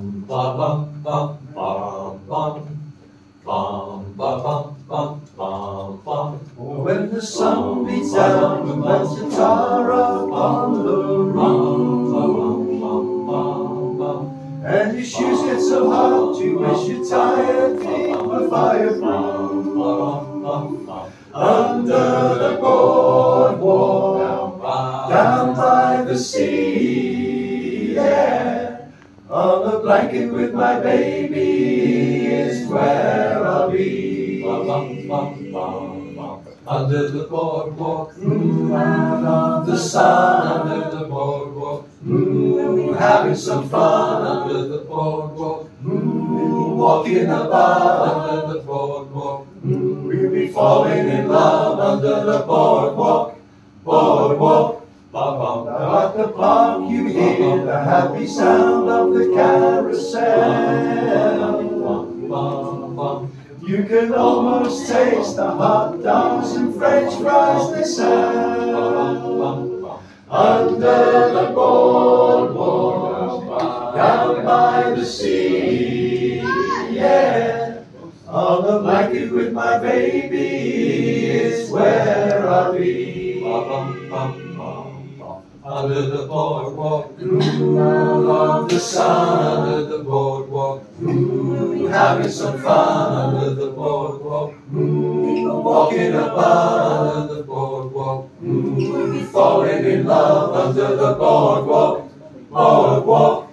bum, bum, bum, bum, bum. Bum, bum, bum, bum, bum, bum. When the sun beats down, you light your guitar up on the roof, and your shoes get so hot you wish your tired feet were fireproof. Under the boardwalk, down by the sea, yeah. On the blanket with my baby is where I'll be. Under the boardwalk, Out of the sun, under the boardwalk, having some fun. under the boardwalk, Walking about, under the boardwalk, we'll be falling in love under the boardwalk, boardwalk. Now at the park you hear the happy sound of the carousel. You can almost taste the hot dogs and french fries they sell. Under the boardwalk, down by the sea, yeah. On the blanket with my baby is where I'll be. Under the boardwalk, Along the sun, under the boardwalk, having some fun. under the boardwalk, Walking about, under the boardwalk, falling in love under the boardwalk, boardwalk.